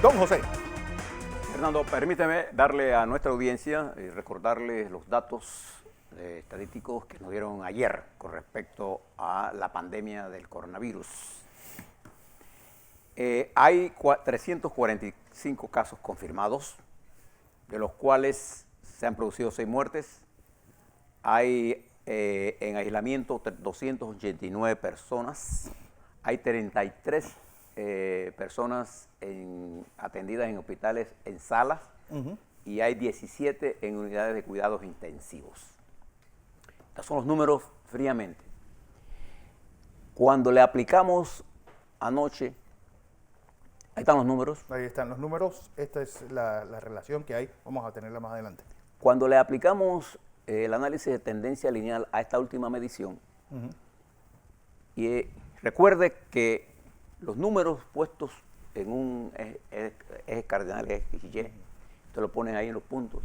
Don José. Fernando, permíteme darle a nuestra audiencia y recordarles los datos estadísticos que nos dieron ayer con respecto a la pandemia del coronavirus. Hay 345 casos confirmados, de los cuales se han producido 6 muertes. Hay en aislamiento 289 personas. Hay 33 personas atendidas en hospitales en salas y hay 17 en unidades de cuidados intensivos. Estos son los números fríamente. Cuando le aplicamos anoche, ahí están los números. Ahí están los números. Esta es la relación que hay. Vamos a tenerla más adelante. Cuando le aplicamos el análisis de tendencia lineal a esta última medición, y recuerde que los números puestos en un eje cardinal, X y Y, te lo ponen ahí en los puntos,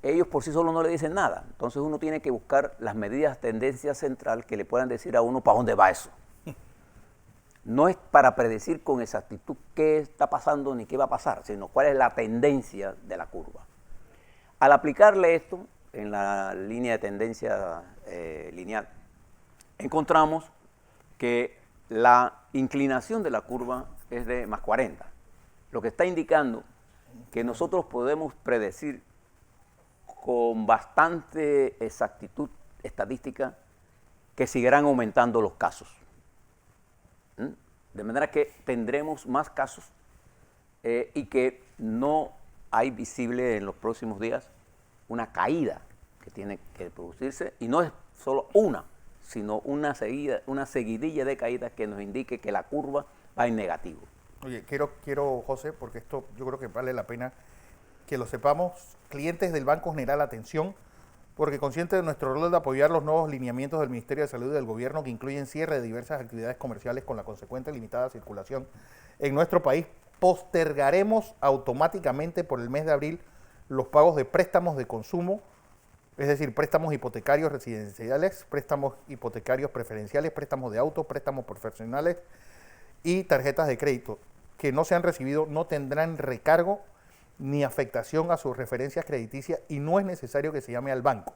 ellos por sí solos no le dicen nada. Entonces uno tiene que buscar las medidas de tendencia central que le puedan decir a uno para dónde va eso. No es para predecir con exactitud qué está pasando ni qué va a pasar, sino cuál es la tendencia de la curva. Al aplicarle esto en la línea de tendencia lineal, encontramos que la inclinación de la curva es de más 40, lo que está indicando que nosotros podemos predecir con bastante exactitud estadística que seguirán aumentando los casos. De manera que tendremos más casos y que no hay visible en los próximos días una caída que tiene que producirse, y no es solo una, sino una seguidilla de caídas que nos indique que la curva va en negativo. Oye, quiero, José, porque esto yo creo que vale la pena que lo sepamos. Clientes del Banco General, atención, porque consciente de nuestro rol de apoyar los nuevos lineamientos del Ministerio de Salud y del Gobierno que incluyen cierre de diversas actividades comerciales con la consecuente limitada circulación en nuestro país, postergaremos automáticamente por el mes de abril los pagos de préstamos de consumo, es decir, préstamos hipotecarios residenciales, préstamos hipotecarios preferenciales, préstamos de auto, préstamos profesionales y tarjetas de crédito que no se han recibido no tendrán recargo ni afectación a sus referencias crediticias y no es necesario que se llame al banco.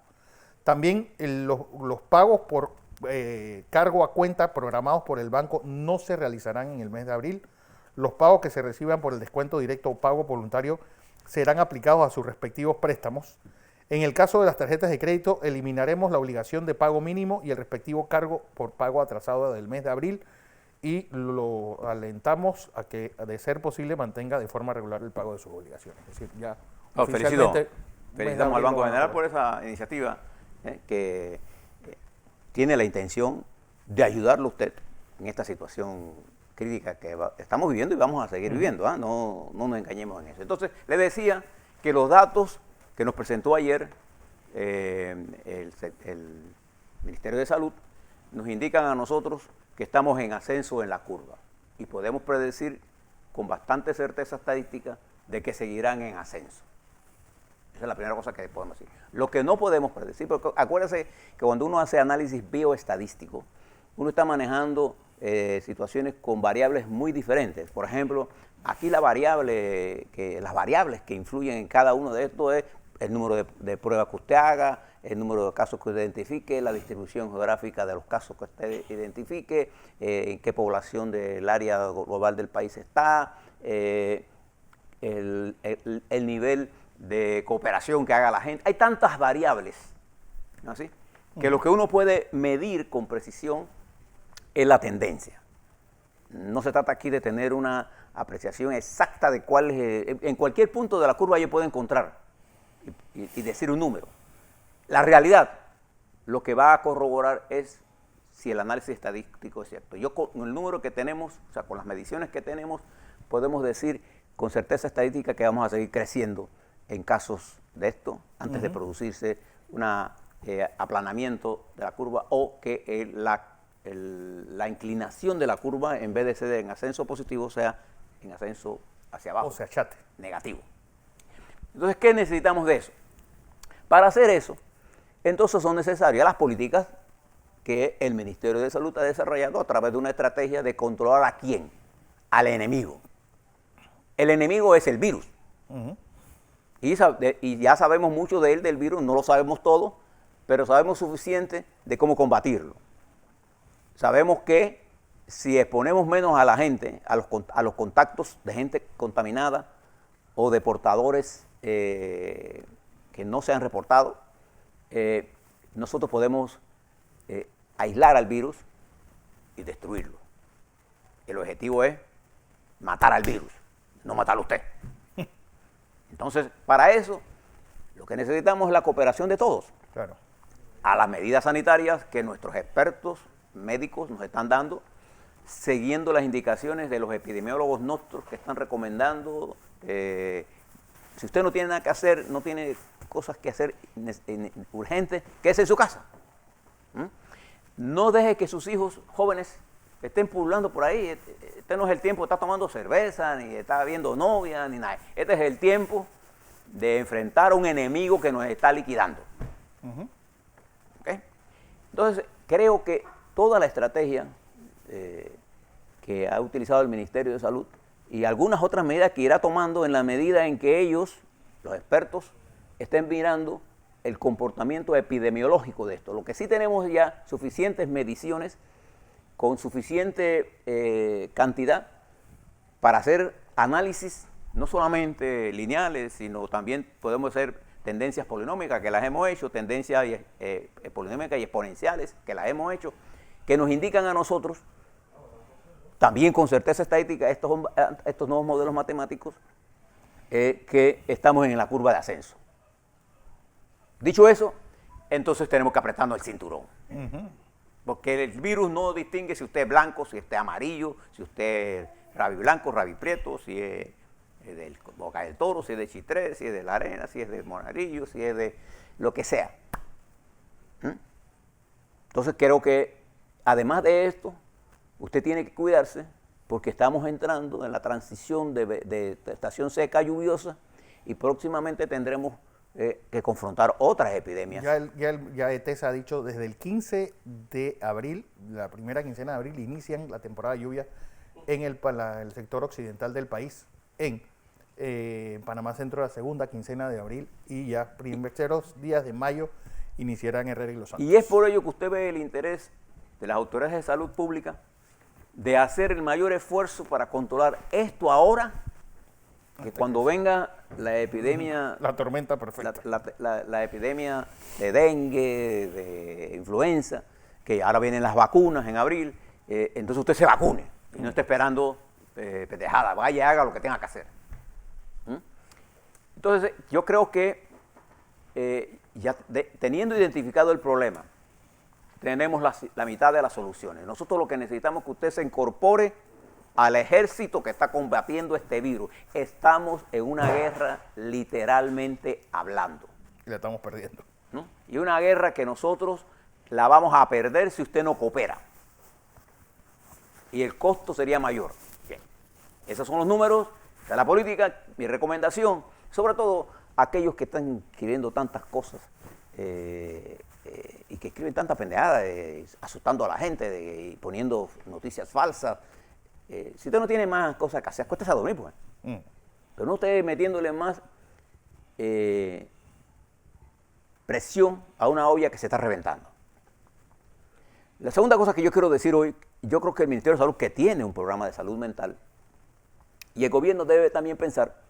También los pagos por cargo a cuenta programados por el banco no se realizarán en el mes de abril. Los pagos que se reciban por el descuento directo o pago voluntario serán aplicados a sus respectivos préstamos. En el caso de las tarjetas de crédito, eliminaremos la obligación de pago mínimo y el respectivo cargo por pago atrasado del mes de abril, y lo alentamos a que, de ser posible, mantenga de forma regular el pago de sus obligaciones. Es decir, ya felicitamos al Banco General por esa iniciativa que tiene la intención de ayudarlo a usted en esta situación crítica que estamos viviendo y vamos a seguir viviendo. No nos engañemos en eso. Entonces, le decía que los datos que nos presentó ayer el Ministerio de Salud nos indican a nosotros que estamos en ascenso en la curva y podemos predecir con bastante certeza estadística de que seguirán en ascenso. Esa es la primera cosa que podemos decir. Lo que no podemos predecir, porque acuérdense que cuando uno hace análisis bioestadístico, uno está manejando situaciones con variables muy diferentes. Por ejemplo, aquí las variables que influyen en cada uno de estos es el número de pruebas que usted haga, el número de casos que usted identifique, la distribución geográfica de los casos que usted identifique, en qué población del área global del país está, el nivel de cooperación que haga la gente. Hay tantas variables, ¿no así?, que lo que uno puede medir con precisión es la tendencia. No se trata aquí de tener una apreciación exacta de cuál es. En cualquier punto de la curva yo puedo encontrar y decir un número. La realidad, lo que va a corroborar es si el análisis estadístico es cierto. Yo con el número que tenemos, o sea, con las mediciones que tenemos, podemos decir con certeza estadística que vamos a seguir creciendo en casos de esto antes de producirse un aplanamiento de la curva o que la inclinación de la curva, en vez de ser en ascenso positivo, sea en ascenso hacia abajo. O sea, chate. Negativo. Entonces, ¿qué necesitamos de eso? Para hacer eso, entonces son necesarias las políticas que el Ministerio de Salud ha desarrollado a través de una estrategia de controlar a quién, al enemigo. El enemigo es el virus. Y ya sabemos mucho de él, del virus, no lo sabemos todo, pero sabemos suficiente de cómo combatirlo. Sabemos que si exponemos menos a la gente, a los contactos de gente contaminada o de portadores que no se han reportado, nosotros podemos aislar al virus y destruirlo. El objetivo es matar al virus, no matarlo a usted. Entonces, para eso, lo que necesitamos es la cooperación de todos. Claro. A las medidas sanitarias que nuestros expertos médicos nos están dando, siguiendo las indicaciones de los epidemiólogos nuestros que están recomendando. Si usted no tiene nada que hacer, no tiene cosas que hacer urgentes, quédese en su casa. No deje que sus hijos jóvenes estén pululando por ahí. Este no es el tiempo de estar tomando cerveza, ni de estar viendo novia, ni nada. Este es el tiempo de enfrentar a un enemigo que nos está liquidando. ¿Okay? Entonces, creo que toda la estrategia que ha utilizado el Ministerio de Salud y algunas otras medidas que irá tomando en la medida en que ellos, los expertos, estén mirando el comportamiento epidemiológico de esto. Lo que sí tenemos ya suficientes mediciones con suficiente cantidad para hacer análisis no solamente lineales, sino también podemos hacer tendencias polinómicas que las hemos hecho, tendencias polinómicas y exponenciales que las hemos hecho, que nos indican a nosotros, también con certeza estadística, estos nuevos modelos matemáticos, que estamos en la curva de ascenso. Dicho eso, entonces tenemos que apretarnos el cinturón. Porque el virus no distingue si usted es blanco, si usted es amarillo, si usted es rabi blanco, rabi prieto, si es del Boca del Toro, si es de Chitré, si es de La Arena, si es de Monarillo, si es de lo que sea. Entonces creo que además de esto, usted tiene que cuidarse porque estamos entrando en la transición de estación seca lluviosa y próximamente tendremos que confrontar otras epidemias. Ya ETESA ha dicho desde el 15 de abril, la primera quincena de abril, inician la temporada de lluvia en el sector occidental del país, en Panamá Centro la segunda quincena de abril y ya primeros días de mayo iniciarán Herrera y Los Santos. Y es por ello que usted ve el interés de las autoridades de salud pública de hacer el mayor esfuerzo para controlar esto ahora, que cuando venga la epidemia, la tormenta perfecta, la epidemia de dengue, de influenza, que ahora vienen las vacunas en abril, entonces usted se vacune y no esté esperando pendejada, vaya y haga lo que tenga que hacer. Entonces yo creo que teniendo identificado el problema, tenemos la mitad de las soluciones. Nosotros lo que necesitamos es que usted se incorpore al ejército que está combatiendo este virus. Estamos en una guerra literalmente hablando. Y la estamos perdiendo. ¿No? Y una guerra que nosotros la vamos a perder si usted no coopera. Y el costo sería mayor. Bien. Esos son los números de la política. Mi recomendación, sobre todo aquellos que están escribiendo tantas cosas y que escriben tanta pendejada, asustando a la gente y poniendo noticias falsas. Si usted no tiene más cosas que hacer, acuéstese a dormir, pues. Pero no esté metiéndole más presión a una olla que se está reventando. La segunda cosa que yo quiero decir hoy, yo creo que el Ministerio de Salud, que tiene un programa de salud mental, y el gobierno debe también pensar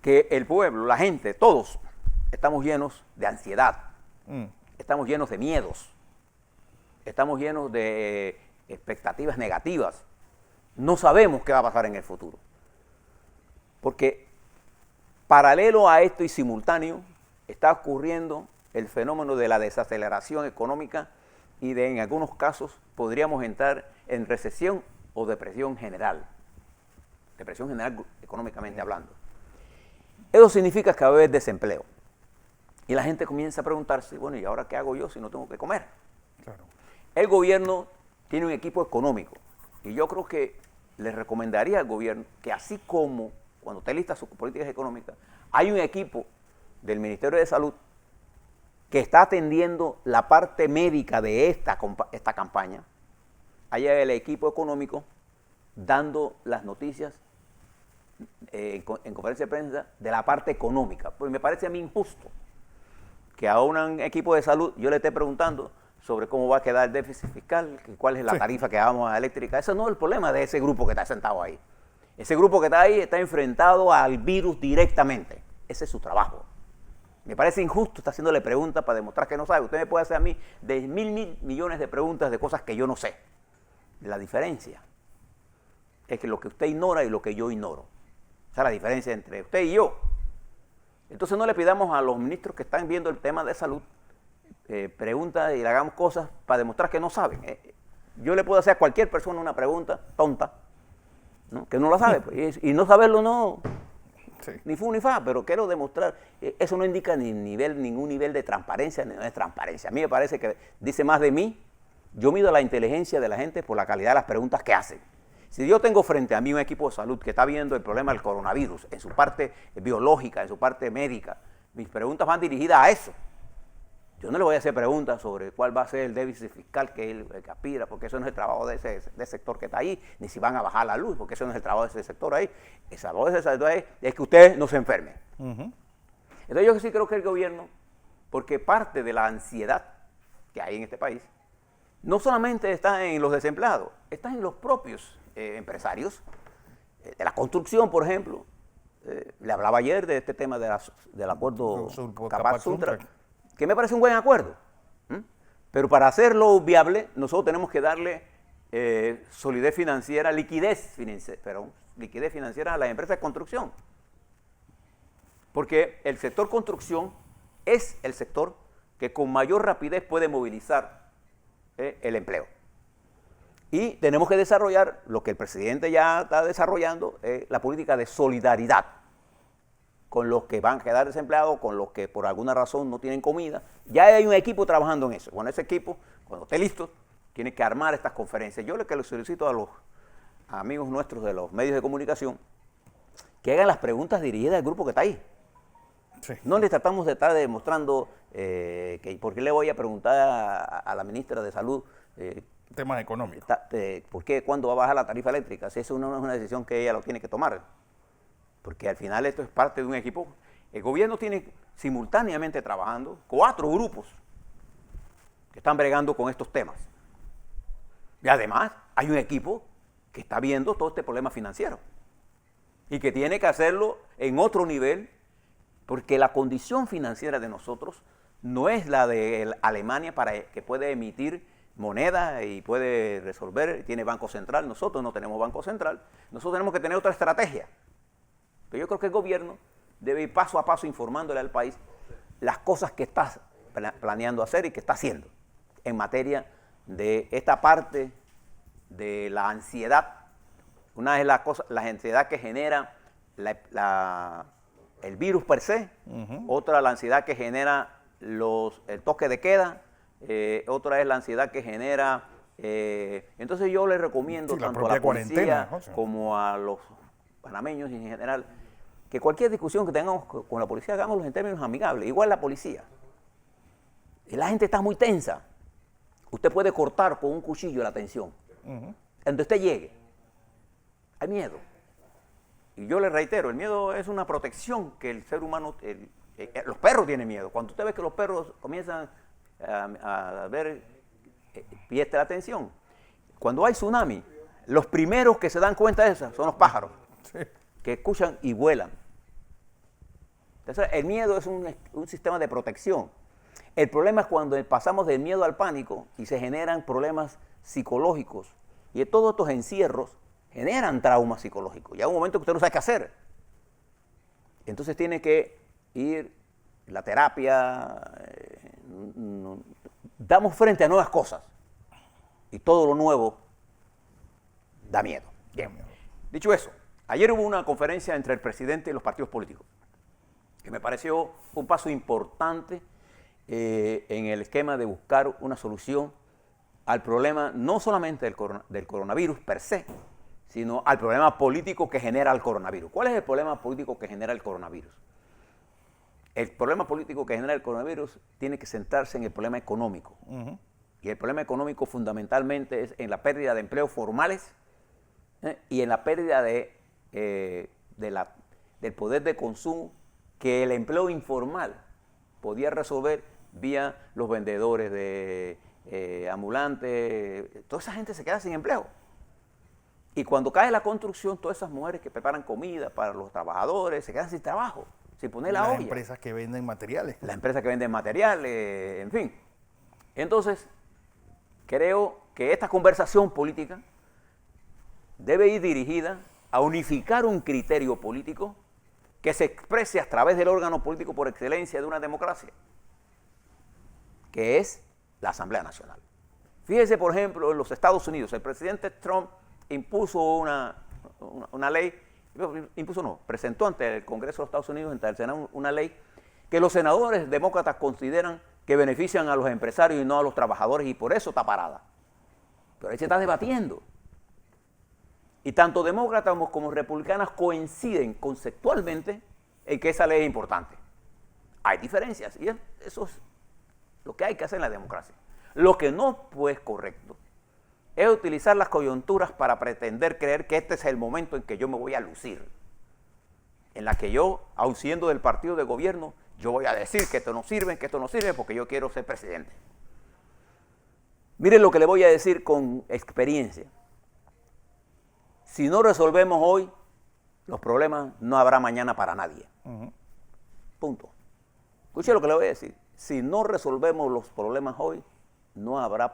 que el pueblo, la gente, todos, estamos llenos de ansiedad, estamos llenos de miedos, estamos llenos de expectativas negativas. No sabemos qué va a pasar en el futuro. Porque paralelo a esto y simultáneo está ocurriendo el fenómeno de la desaceleración económica y en algunos casos podríamos entrar en recesión o depresión general económicamente hablando. Eso significa que va a haber desempleo. Y la gente comienza a preguntarse, bueno, ¿y ahora qué hago yo si no tengo que comer? Claro. El gobierno tiene un equipo económico y yo creo que le recomendaría al gobierno que así como cuando usted lista sus políticas económicas, hay un equipo del Ministerio de Salud que está atendiendo la parte médica de esta campaña, haya el equipo económico dando las noticias en conferencia de prensa de la parte económica, porque me parece a mí injusto que a un equipo de salud yo le esté preguntando sobre cómo va a quedar el déficit fiscal, cuál es la tarifa que vamos a eléctrica. Eso no es el problema de ese grupo que está sentado ahí. Ese grupo que está ahí está enfrentado al virus directamente. Ese es su trabajo. Me parece injusto estar haciéndole preguntas para demostrar que no sabe. Usted me puede hacer a mí de mil millones de preguntas de cosas que yo no sé. La diferencia es que lo que usted ignora y lo que yo ignoro. Esa es la diferencia entre usted y yo. Entonces no le pidamos a los ministros que están viendo el tema de salud preguntas y le hagamos cosas para demostrar que no saben. Yo le puedo hacer a cualquier persona una pregunta tonta, ¿no? Que no la sabe. Y no saberlo no, ni fu ni fa, pero quiero demostrar. Eso no indica ningún nivel de transparencia, ni no es transparencia. A mí me parece que dice más de mí. Yo mido la inteligencia de la gente por la calidad de las preguntas que hacen. Si yo tengo frente a mí un equipo de salud que está viendo el problema del coronavirus en su parte biológica, en su parte médica, mis preguntas van dirigidas a eso. Yo no le voy a hacer preguntas sobre cuál va a ser el déficit fiscal que él aspira, porque eso no es el trabajo de ese sector que está ahí, ni si van a bajar la luz, porque eso no es el trabajo de ese sector ahí. El trabajo de ese sector ahí es que usted no se enferme. Entonces yo sí creo que el gobierno, porque parte de la ansiedad que hay en este país, no solamente está en los desempleados, está en los propios empresarios, de la construcción, por ejemplo. Le hablaba ayer de este tema del acuerdo Capac-Suntra, que me parece un buen acuerdo. Pero para hacerlo viable, nosotros tenemos que darle liquidez financiera a las empresas de construcción. Porque el sector construcción es el sector que con mayor rapidez puede movilizar el empleo. Y tenemos que desarrollar lo que el presidente ya está desarrollando, la política de solidaridad con los que van a quedar desempleados, con los que por alguna razón no tienen comida. Ya hay un equipo trabajando en eso. Bueno, ese equipo, cuando esté listo, tiene que armar estas conferencias. Yo lo que les solicito a los amigos nuestros de los medios de comunicación, que hagan las preguntas dirigidas al grupo que está ahí. Sí. No les tratamos de estar demostrando que por qué le voy a preguntar a la ministra de Salud temas económicos. ¿Por qué? ¿Cuándo va a bajar la tarifa eléctrica? Si eso no es una decisión que ella lo tiene que tomar. Porque al final esto es parte de un equipo. El gobierno tiene simultáneamente trabajando 4 grupos que están bregando con estos temas. Y además hay un equipo que está viendo todo este problema financiero y que tiene que hacerlo en otro nivel, porque la condición financiera de nosotros no es la de Alemania, que puede emitir moneda y puede resolver, tiene Banco Central. Nosotros no tenemos Banco Central. Nosotros tenemos que tener otra estrategia. Pero yo creo que el gobierno debe ir paso a paso informándole al país las cosas que está planeando hacer y que está haciendo en materia de esta parte de la ansiedad. Una es la ansiedad que genera el virus per se, otra la ansiedad que genera el toque de queda, otra es la ansiedad que genera. Entonces yo les recomiendo tanto a la policía como a los panameños en general, que cualquier discusión que tengamos con la policía, hagámoslo en términos amigables. Igual la policía. Y la gente está muy tensa. Usted puede cortar con un cuchillo la tensión. Donde usted llegue. Hay miedo. Y yo le reitero, el miedo es una protección que el ser humano... los perros tienen miedo. Cuando usted ve que los perros comienzan a ver, pierde la atención. Cuando hay tsunami, los primeros que se dan cuenta de eso son los pájaros. Sí. Que escuchan y vuelan. Entonces, el miedo es un sistema de protección. El problema es cuando pasamos del miedo al pánico y se generan problemas psicológicos. Y todos estos encierros generan traumas psicológicos. Y hay un momento que usted no sabe qué hacer. Entonces tiene que ir la terapia. Damos frente a nuevas cosas. Y todo lo nuevo da miedo. Bien. Dicho eso, ayer hubo una conferencia entre el presidente y los partidos políticos, que me pareció un paso importante en el esquema de buscar una solución al problema no solamente del coronavirus per se, sino al problema político que genera el coronavirus. ¿Cuál es el problema político que genera el coronavirus? El problema político que genera el coronavirus tiene que centrarse en el problema económico. Y el problema económico fundamentalmente es en la pérdida de empleos formales y en la pérdida de del poder de consumo que el empleo informal podía resolver vía los vendedores de ambulantes. Toda esa gente se queda sin empleo. Y cuando cae la construcción, todas esas mujeres que preparan comida para los trabajadores se quedan sin trabajo, sin poner la olla. Las empresas que venden materiales. Las empresas que venden materiales, en fin. Entonces, creo que esta conversación política debe ir dirigida a unificar un criterio político que se exprese a través del órgano político por excelencia de una democracia, que es la Asamblea Nacional. Fíjese, por ejemplo, en los Estados Unidos, el presidente Trump impuso una ley, presentó ante el Congreso de los Estados Unidos, ante el Senado, una ley que los senadores demócratas consideran que benefician a los empresarios y no a los trabajadores, y por eso está parada. Pero ahí se está debatiendo. Y tanto demócratas como republicanas coinciden conceptualmente en que esa ley es importante. Hay diferencias, y eso es lo que hay que hacer en la democracia. Lo que no es correcto es utilizar las coyunturas para pretender creer que este es el momento en que yo me voy a lucir, en la que yo, aun siendo del partido de gobierno, yo voy a decir que esto no sirve porque yo quiero ser presidente. Miren lo que le voy a decir con experiencia. Si no resolvemos hoy los problemas, no habrá mañana para nadie. Punto. Escuche lo que le voy a decir. Si no resolvemos los problemas hoy, no habrá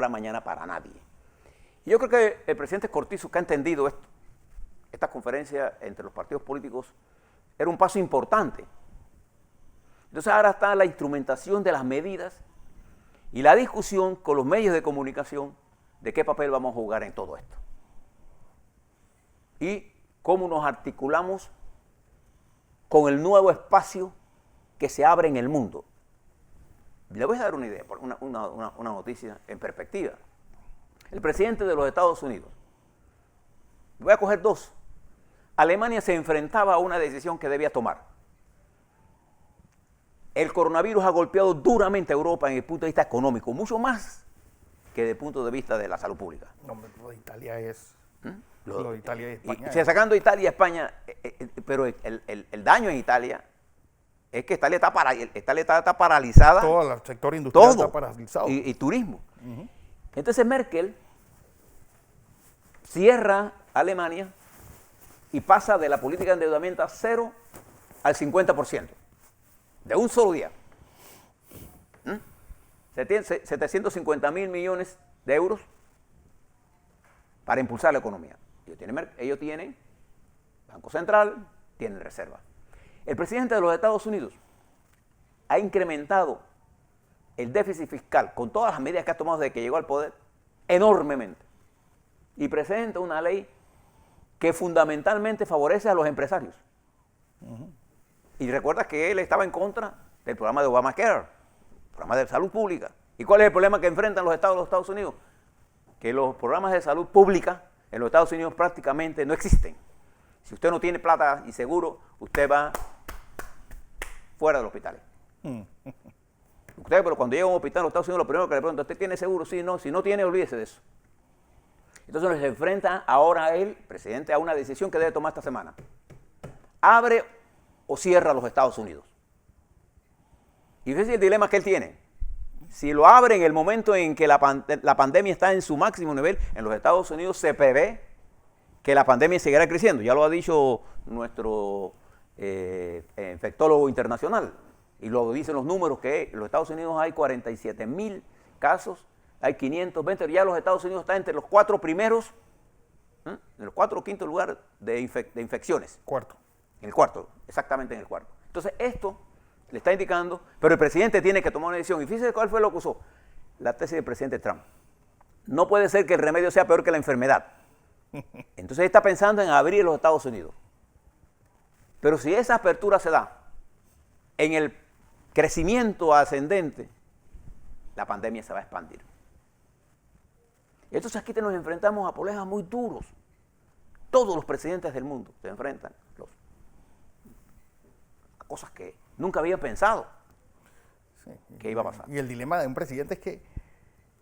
mañana para nadie. Y yo creo que el presidente Cortizo, que ha entendido esto, esta conferencia entre los partidos políticos, era un paso importante. Entonces ahora está la instrumentación de las medidas y la discusión con los medios de comunicación de qué papel vamos a jugar en todo esto. Y cómo nos articulamos con el nuevo espacio que se abre en el mundo. Le voy a dar una idea, una noticia en perspectiva. El presidente de los Estados Unidos, voy a coger dos. Alemania se enfrentaba a una decisión que debía tomar. El coronavirus ha golpeado duramente a Europa en el punto de vista económico, mucho más que desde el punto de vista de la salud pública. No, lo de Italia es... Lo de Italia y España. Sacando Italia y España, pero el daño en Italia es que Italia está paralizada. Todo el sector industrial está paralizado. Y turismo. Entonces Merkel cierra Alemania y pasa de la política de endeudamiento a 0 al 50%. De un solo día. 750.000 millones de euros para impulsar la economía. Ellos tienen Banco Central, tienen reserva. El presidente de los Estados Unidos ha incrementado el déficit fiscal con todas las medidas que ha tomado desde que llegó al poder enormemente. Y presenta una ley que fundamentalmente favorece a los empresarios. Y recuerda que él estaba en contra del programa de Obamacare, programa de salud pública. ¿Y cuál es el problema que enfrentan los Estados Unidos? Que los programas de salud pública en los Estados Unidos prácticamente no existen. Si usted no tiene plata y seguro, usted va fuera del hospital. Usted, pero cuando llega a un hospital en los Estados Unidos, lo primero que le preguntan, ¿usted tiene seguro? Sí, no. Si no tiene, olvídese de eso. Entonces se enfrenta ahora el presidente a una decisión que debe tomar esta semana. ¿Abre o cierra los Estados Unidos? Y ese es el dilema que él tiene. Si lo abre en el momento en que la pandemia está en su máximo nivel, en los Estados Unidos se prevé que la pandemia seguirá creciendo. Ya lo ha dicho nuestro infectólogo internacional. Y lo dicen los números que en los Estados Unidos hay 47.000 casos, hay 520, ya los Estados Unidos están entre los 4 primeros, en los 4 o 5 lugares de infecciones. Cuarto. En el cuarto, exactamente en el cuarto. Entonces esto le está indicando, pero el presidente tiene que tomar una decisión. Y fíjese cuál fue lo que usó. La tesis del presidente Trump. No puede ser que el remedio sea peor que la enfermedad. Entonces está pensando en abrir los Estados Unidos. Pero si esa apertura se da en el crecimiento ascendente, la pandemia se va a expandir. Entonces aquí nos enfrentamos a problemas muy duros. Todos los presidentes del mundo se enfrentan a cosas que nunca habían pensado que iba a pasar. Y el dilema de un presidente es que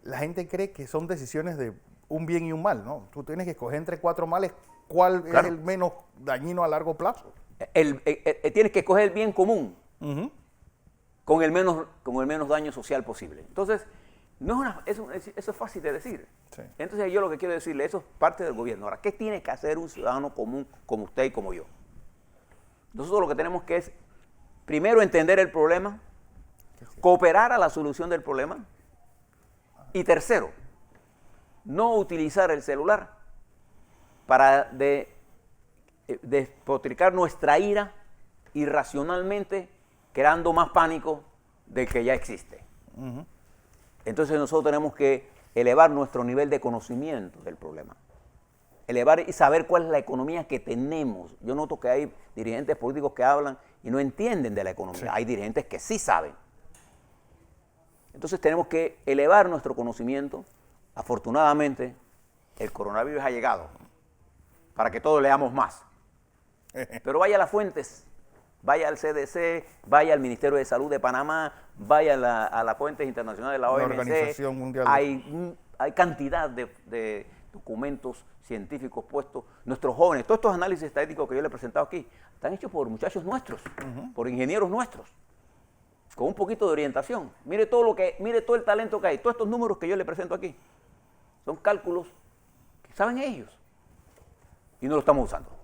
la gente cree que son decisiones de un bien y un mal, ¿no? Tú tienes que escoger entre 4 males cuál Claro. es el menos dañino a largo plazo. Tienes que escoger el bien común Ujú. con el menos daño social posible. Entonces, no es eso es fácil de decir. Sí. Entonces yo lo que quiero decirle, eso es parte del gobierno. Ahora, ¿qué tiene que hacer un ciudadano común como usted y como yo? Nosotros lo que tenemos que es, primero, entender el problema, cooperar a la solución del problema, y tercero, no utilizar el celular para despotricar nuestra ira irracionalmente, creando más pánico del que ya existe. Ujú. Entonces nosotros tenemos que elevar nuestro nivel de conocimiento del problema. Elevar y saber cuál es la economía que tenemos. Yo noto que hay dirigentes políticos que hablan y no entienden de la economía. Sí. Hay dirigentes que sí saben. Entonces tenemos que elevar nuestro conocimiento. Afortunadamente, el coronavirus ha llegado para que todos leamos más. Pero vaya a las fuentes, vaya al CDC, vaya al Ministerio de Salud de Panamá, vaya a las fuentes internacionales de la OMC. Organización Mundial de Hay cantidad de documentos científicos puestos. Nuestros jóvenes, todos estos análisis estadísticos que yo les he presentado aquí, están hechos por muchachos nuestros, por ingenieros nuestros, con un poquito de orientación. Mire todo el talento que hay, todos estos números que yo les presento aquí, son cálculos que saben ellos y no lo estamos usando.